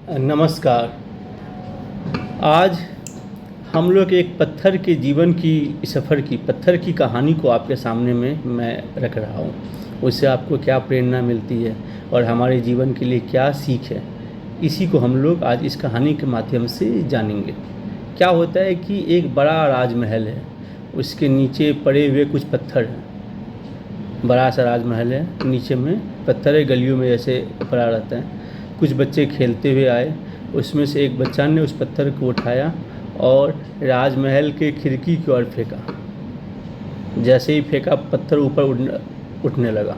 नमस्कार। आज हम लोग एक पत्थर के जीवन की सफ़र की पत्थर की कहानी को आपके सामने में मैं रख रहा हूँ। उससे आपको क्या प्रेरणा मिलती है और हमारे जीवन के लिए क्या सीख है, इसी को हम लोग आज इस कहानी के माध्यम से जानेंगे। क्या होता है कि एक बड़ा राजमहल है, उसके नीचे पड़े हुए कुछ पत्थर हैं। बड़ा सा राजमहल है, नीचे में पत्थर है, गलियों में ऐसे पड़ा रहता है। कुछ बच्चे खेलते हुए आए, उसमें से एक बच्चा ने उस पत्थर को उठाया और राजमहल के खिड़की की ओर फेंका। जैसे ही फेंका, पत्थर ऊपर उठने लगा।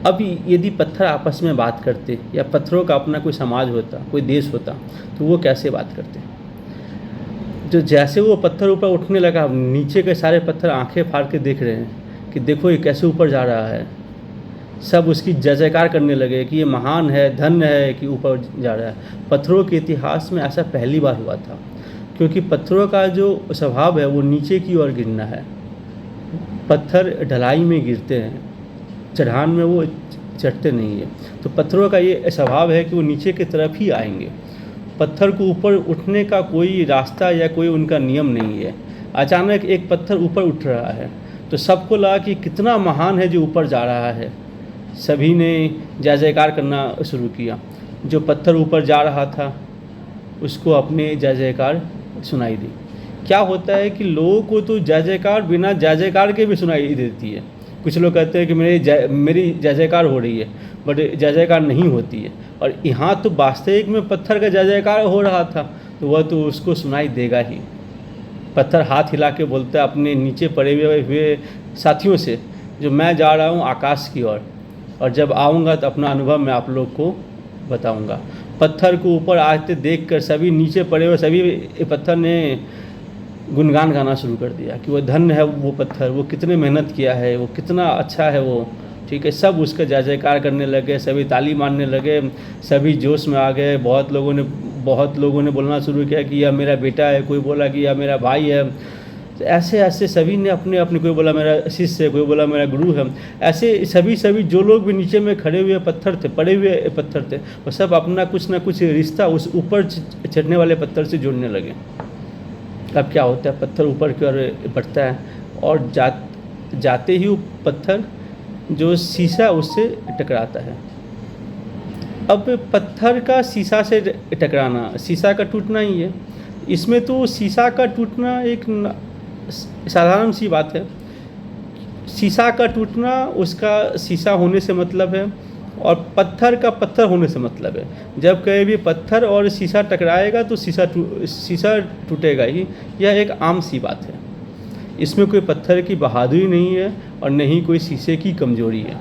अब यदि पत्थर आपस में बात करते या पत्थरों का अपना कोई समाज होता, कोई देश होता, तो वो कैसे बात करते? जो जैसे वो पत्थर ऊपर उठने लगा, नीचे के सारे पत्थर आंखें फाड़ के देख रहे हैं कि देखो ये कैसे ऊपर जा रहा है। सब उसकी जय जयकार करने लगे कि ये महान है, धन्य है कि ऊपर जा रहा है। पत्थरों के इतिहास में ऐसा पहली बार हुआ था, क्योंकि पत्थरों का जो स्वभाव है वो नीचे की ओर गिरना है। पत्थर ढलाई में गिरते हैं, चढ़ान में वो चढ़ते नहीं है। तो पत्थरों का ये स्वभाव है कि वो नीचे की तरफ ही आएंगे। पत्थर को ऊपर उठने का कोई रास्ता या कोई उनका नियम नहीं है। अचानक एक पत्थर ऊपर उठ रहा है तो सबको लगा कि कितना महान है जो ऊपर जा रहा है। सभी ने जय जयकार करना शुरू किया। जो पत्थर ऊपर जा रहा था उसको अपने जय जयकार सुनाई दी। क्या होता है कि लोगों को तो जय जयकार बिना जय जयकार के भी सुनाई देती है। कुछ लोग कहते हैं कि मेरी जय जयकार हो रही है, बट जय जयकार नहीं होती है। और यहाँ तो वास्तविक में पत्थर का जय जयकार हो रहा था, तो वह तो उसको सुनाई देगा ही। पत्थर हाथ हिला के बोलता है अपने नीचे पड़े हुए साथियों से, जो मैं जा रहा हूँ आकाश की ओर, और जब आऊँगा तो अपना अनुभव मैं आप लोग को बताऊँगा। पत्थर को ऊपर आते देखकर सभी नीचे पड़े हुए सभी पत्थर ने गुणगान गाना शुरू कर दिया कि वो धन्य है वो पत्थर, वो कितने मेहनत किया है, वो कितना अच्छा है वो। ठीक है, सब उसका जय जयकार करने लगे, सभी ताली मारने लगे, सभी जोश में आ गए। बहुत लोगों ने बोलना शुरू किया कि यह मेरा बेटा है, कोई बोला कि यह मेरा भाई है। तो ऐसे ऐसे सभी ने अपने अपने, कोई बोला मेरा शिष्य है, कोई बोला मेरा गुरु है। ऐसे सभी जो लोग भी नीचे में खड़े हुए पत्थर थे, पड़े हुए पत्थर थे, वो सब अपना कुछ ना कुछ रिश्ता उस ऊपर चढ़ने वाले पत्थर से जोड़ने लगे। अब क्या होता है, पत्थर ऊपर की ओर बढ़ता है और जाते ही वो पत्थर जो शीशा उससे टकराता है। अब पत्थर का शीशा से टकराना शीशा का टूटना ही है। इसमें तो शीशा का टूटना एक साधारण सी बात है। शीशा का टूटना उसका शीशा होने से मतलब है, और पत्थर का पत्थर होने से मतलब है। जब कहीं भी पत्थर और शीशा टकराएगा तो शीशा टूटेगा ही। यह एक आम सी बात है। इसमें कोई पत्थर की बहादुरी नहीं है और न ही कोई शीशे की कमजोरी है।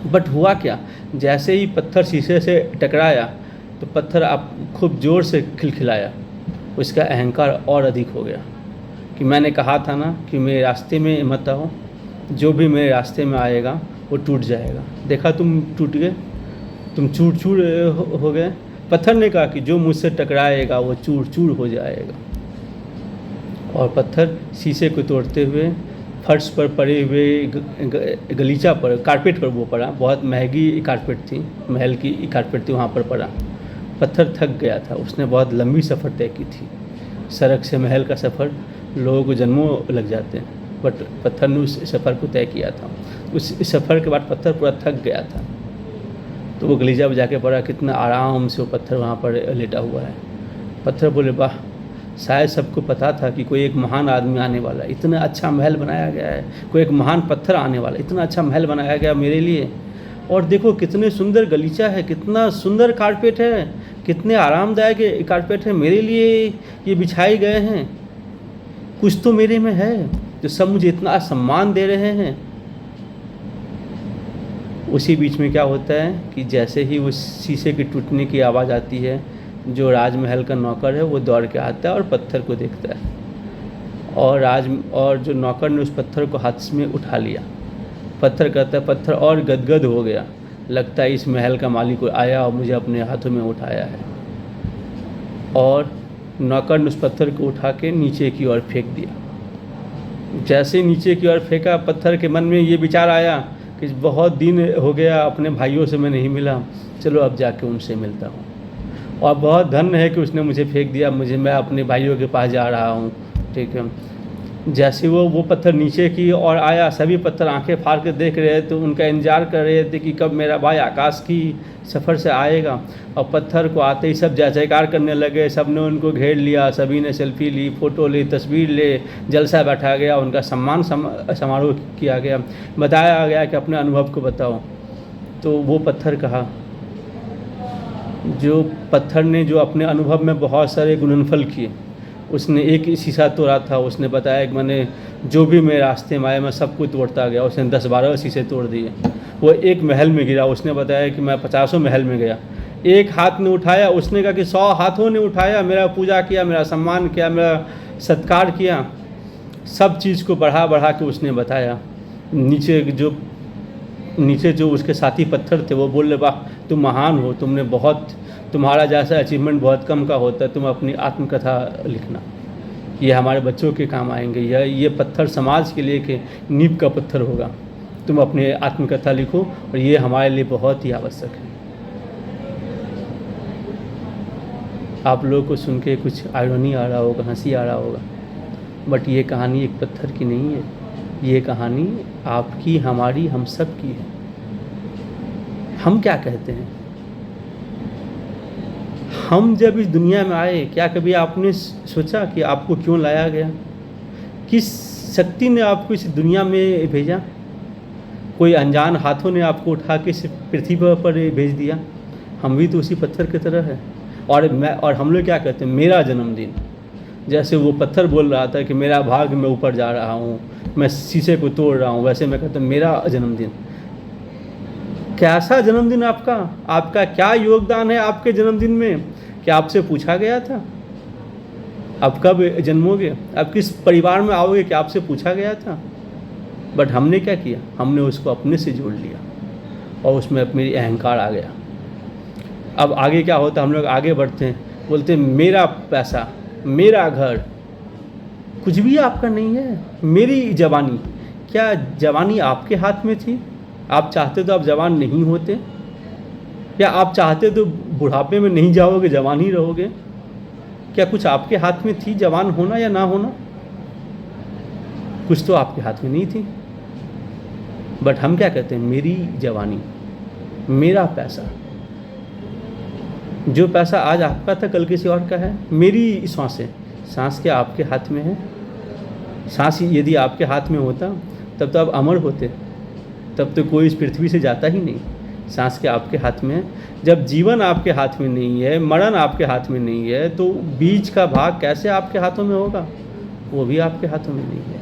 बट हुआ क्या, जैसे ही पत्थर शीशे से टकराया तो पत्थर आप खूब ज़ोर से खिलखिलाया। उसका अहंकार और अधिक हो गया कि मैंने कहा था ना कि मेरे रास्ते में मत आओ, जो भी मेरे रास्ते में आएगा वो टूट जाएगा। देखा तुम टूट गए, तुम चूर चूर हो गए। पत्थर ने कहा कि जो मुझसे टकराएगा वो चूर चूर हो जाएगा। और पत्थर शीशे को तोड़ते हुए फर्श पर पड़े हुए गलीचा पर, कारपेट पर वो पड़ा। बहुत महंगी कारपेट थी, महल की कारपेट थी, वहाँ पर पड़ा। पत्थर थक गया था, उसने बहुत लंबी सफ़र तय की थी। सड़क से महल का सफ़र लोगों को जन्मों लग जाते हैं, बट पत्थर ने उस सफ़र को तय किया था। उस सफ़र के बाद पत्थर पूरा थक गया था, तो वो गलीचा पर जाके पड़ा। कितना आराम से वो पत्थर वहाँ पर लेटा हुआ है। पत्थर बोले वाह, शायद सबको पता था कि कोई एक महान आदमी आने वाला है, इतना अच्छा महल बनाया गया है, कोई एक महान पत्थर आने वाला है, इतना अच्छा महल बनाया गया मेरे लिए। और देखो कितने सुंदर गलीचा है, कितना सुंदर कारपेट है, कितने आरामदायक कारपेट है मेरे लिए ये बिछाए गए हैं। कुछ तो मेरे में है जो सब मुझे इतना सम्मान दे रहे हैं। उसी बीच में क्या होता है कि जैसे ही उस शीशे के टूटने की आवाज़ आती है, जो राजमहल का नौकर है वो दौड़ के आता है और पत्थर को देखता है। और जो नौकर ने उस पत्थर को हाथ में उठा लिया। पत्थर कहता है, पत्थर और गदगद हो गया, लगता है इस महल का मालिक आया और मुझे अपने हाथों में उठाया है। और नौकर ने उस पत्थर को उठा के नीचे की ओर फेंक दिया। जैसे नीचे की ओर फेंका, पत्थर के मन में ये विचार आया कि बहुत दिन हो गया अपने भाइयों से मैं नहीं मिला, चलो अब जाके उनसे मिलता हूँ। और बहुत धन्य है कि उसने मुझे फेंक दिया, मैं अपने भाइयों के पास जा रहा हूँ। ठीक है, जैसे वो पत्थर नीचे की और आया, सभी पत्थर आंखें फाड़ के देख रहे थे, उनका इंतजार कर रहे थे कि कब मेरा भाई आकाश की सफ़र से आएगा। और पत्थर को आते ही सब जय जयकार करने लगे, सब ने उनको घेर लिया, सभी ने सेल्फी ली, फ़ोटो ली, तस्वीर ले, जलसा बैठा गया, उनका सम्मान समारोह किया गया, बताया गया कि अपने अनुभव को बताओ। तो वो पत्थर कहा, जो पत्थर ने जो अपने अनुभव में बहुत सारे गुणनफल किए, उसने एक शीशा तोड़ा था, उसने बताया कि मैंने जो भी मेरे रास्ते में आया मैं सब कुछ तोड़ता गया। उसने 10-12 शीशे तोड़ दिए। वो एक महल में गिरा, उसने बताया कि मैं 50 महल में गया। एक हाथ ने उठाया, उसने कहा कि 100 हाथों ने उठाया, मेरा पूजा किया, मेरा सम्मान किया, मेरा सत्कार किया। सब चीज़ को बढ़ा बढ़ा के उसने बताया। नीचे जो उसके साथी पत्थर थे वो बोल रहे, वाह तुम महान हो, तुम्हारा जैसा अचीवमेंट बहुत कम का होता है, तुम अपनी आत्मकथा लिखना, ये हमारे बच्चों के काम आएंगे, ये पत्थर समाज के लिए कि नींव का पत्थर होगा, तुम अपनी आत्मकथा लिखो और ये हमारे लिए बहुत ही आवश्यक है। आप लोगों को सुन के कुछ आयरनी आ रहा होगा, हंसी आ रहा होगा, बट ये कहानी एक पत्थर की नहीं है, ये कहानी आपकी, हमारी, हम सब की है। हम क्या कहते हैं? हम जब इस दुनिया में आए, क्या कभी आपने सोचा कि आपको क्यों लाया गया? किस शक्ति ने आपको इस दुनिया में भेजा? कोई अनजान हाथों ने आपको उठा के इस पृथ्वी पर भेज दिया? हम भी तो उसी पत्थर की तरह है। और हम लोग क्या कहते हैं? मेरा जन्मदिन। जैसे वो पत्थर बोल रहा था कि मेरा भाग, मैं ऊपर जा रहा हूँ, मैं शीशे को तोड़ रहा हूँ, वैसे मैं कहता हूँ मेरा जन्मदिन। कैसा जन्मदिन आपका? आपका क्या योगदान है आपके जन्मदिन में? क्या आपसे पूछा गया था? आप कब जन्मोगे, आप किस परिवार में आओगे, क्या आपसे पूछा गया था? बट हमने क्या किया? हमने उसको अपने से जोड़ लिया और उसमें मेरी अहंकार आ गया। अब आगे क्या होता है? हम लोग आगे बढ़ते हैं, बोलते हैं मेरा पैसा, मेरा घर, कुछ भी आपका नहीं है। मेरी जवानी, क्या जवानी आपके हाथ में थी? आप चाहते तो आप जवान नहीं होते? या आप चाहते तो बुढ़ापे में नहीं जाओगे, जवान ही रहोगे? क्या कुछ आपके हाथ में थी जवान होना या ना होना? कुछ तो आपके हाथ में नहीं थी। बट हम क्या कहते हैं? मेरी जवानी, मेरा पैसा। जो पैसा आज आपका था कल किसी और का है। मेरी सांसें, सांस क्या आपके हाथ में है? सांस यदि आपके हाथ में होता तब तो आप अमर होते, तब तो कोई इस पृथ्वी से जाता ही नहीं। सांस क्या आपके हाथ में है? जब जीवन आपके हाथ में नहीं है, मरण आपके हाथ में नहीं है, तो बीच का भाग कैसे आपके हाथों में होगा? वो भी आपके हाथों में नहीं है।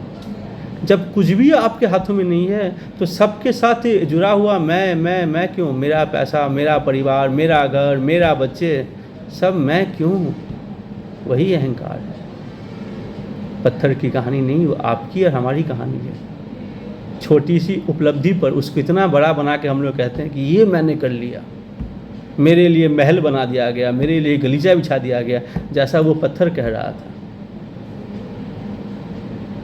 जब कुछ भी आपके हाथों में नहीं है तो सबके साथ जुड़ा हुआ मैं क्यों? मेरा पैसा, मेरा परिवार, मेरा घर, मेरा बच्चे, सब मैं क्यों हूँ? वही अहंकार है। पत्थर की कहानी नहीं, वो आपकी और हमारी कहानी है। छोटी सी उपलब्धि पर उसको इतना बड़ा बना के हम लोग कहते हैं कि ये मैंने कर लिया, मेरे लिए महल बना दिया गया, मेरे लिए गलीचा बिछा दिया गया, जैसा वो पत्थर कह रहा था।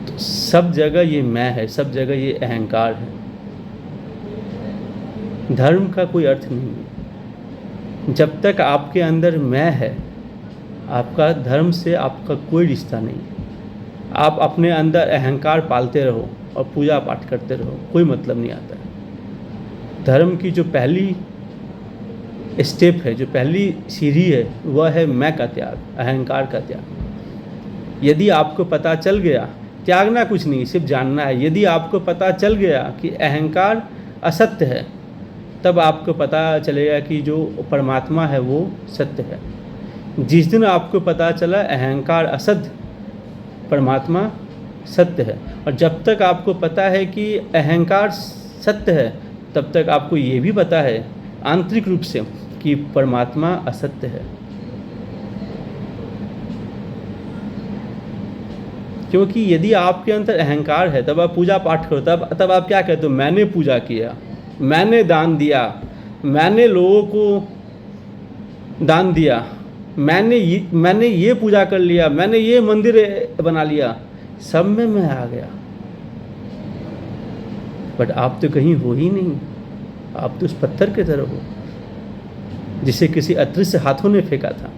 तो सब जगह ये मैं है, सब जगह ये अहंकार है। धर्म का कोई अर्थ नहीं है। जब तक आपके अंदर मैं है, आपका धर्म से आपका कोई रिश्ता नहीं। आप अपने अंदर अहंकार पालते रहो और पूजा पाठ करते रहो, कोई मतलब नहीं आता है। धर्म की जो पहली स्टेप है, जो पहली सीढ़ी है, वह है मैं का त्याग, अहंकार का त्याग। यदि आपको पता चल गया, त्यागना कुछ नहीं, सिर्फ जानना है। यदि आपको पता चल गया कि अहंकार असत्य है, तब आपको पता चलेगा कि जो परमात्मा है वो सत्य है। जिस दिन आपको पता चला अहंकार असत्य, परमात्मा सत्य है, और जब तक आपको पता है कि अहंकार सत्य है, तब तक आपको ये भी पता है आंतरिक रूप से कि परमात्मा असत्य है। क्योंकि यदि आपके अंदर अहंकार है, तब आप पूजा पाठ करो, तब आप क्या कहते हो? मैंने पूजा किया, मैंने दान दिया, मैंने लोगों को दान दिया, मैंने ये पूजा कर लिया, मैंने ये मंदिर बना लिया, सब में मैं आ गया। बट आप तो कहीं हो ही नहीं, आप तो उस पत्थर की तरह हो। जिसे किसी अदृश्य हाथों ने फेंका था।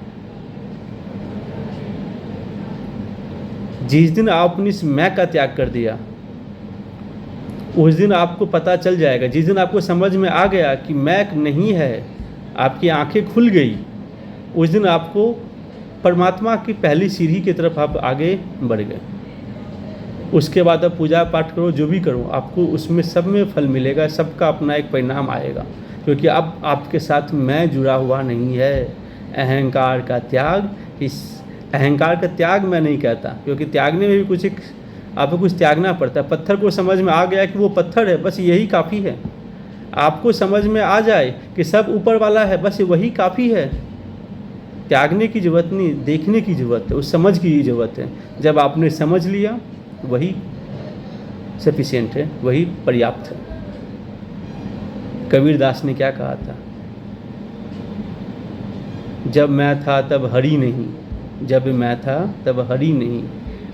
जिस दिन आपने इस मैं का त्याग कर दिया, उस दिन आपको पता चल जाएगा, जिस दिन आपको समझ में आ गया कि मैं नहीं है, आपकी आंखें खुल गई, उस दिन आपको परमात्मा की पहली सीढ़ी की तरफ आप आगे बढ़ गए। उसके बाद अब पूजा पाठ करो, जो भी करो, आपको उसमें सब में फल मिलेगा, सबका अपना एक परिणाम आएगा, क्योंकि अब आपके साथ मैं जुड़ा हुआ नहीं है। अहंकार का त्याग, इस अहंकार का त्याग मैं नहीं कहता, क्योंकि त्यागने में भी कुछ एक आपको कुछ त्यागना पड़ता है। पत्थर को समझ में आ गया कि वो पत्थर है, बस यही काफ़ी है। आपको समझ में आ जाए कि सब ऊपर वाला है, बस वही काफ़ी है। त्यागने की ज़रूरत नहीं, देखने की ज़रूरत है, उस समझ की ज़रूरत है। जब आपने समझ लिया, वही सफिशिएंट है, वही पर्याप्त है। कबीर दास ने क्या कहा था? जब मैं था तब हरि नहीं, जब मैं था तब हरि नहीं,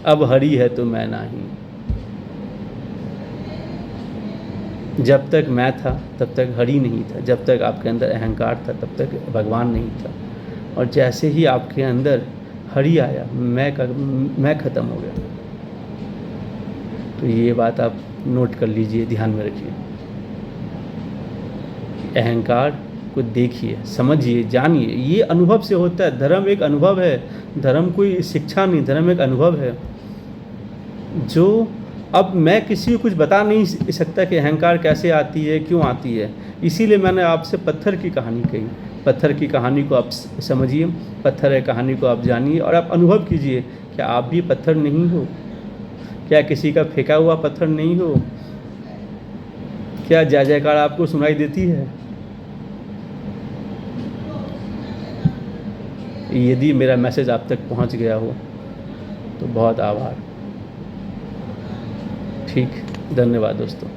अब हरि है तो मैं नहीं। जब तक मैं था तब तक हरि नहीं था, जब तक आपके अंदर अहंकार था तब तक भगवान नहीं था, और जैसे ही आपके अंदर हरि आया, मैं खत्म हो गया। तो ये बात आप नोट कर लीजिए, ध्यान में रखिए। अहंकार को देखिए, समझिए, जानिए, ये अनुभव से होता है। धर्म एक अनुभव है, धर्म कोई शिक्षा नहीं, धर्म एक अनुभव है। जो अब मैं किसी को कुछ बता नहीं सकता कि अहंकार कैसे आती है, क्यों आती है। इसीलिए मैंने आपसे पत्थर की कहानी कही। पत्थर की कहानी को आप समझिए, पत्थर की कहानी को आप जानिए, और आप अनुभव कीजिए, क्या आप भी पत्थर नहीं हो? क्या किसी का फेंका हुआ पत्थर नहीं हो? क्या जय जयकार आपको सुनाई देती है? यदि मेरा मैसेज आप तक पहुंच गया हो तो बहुत आभार। ठीक, धन्यवाद दोस्तों।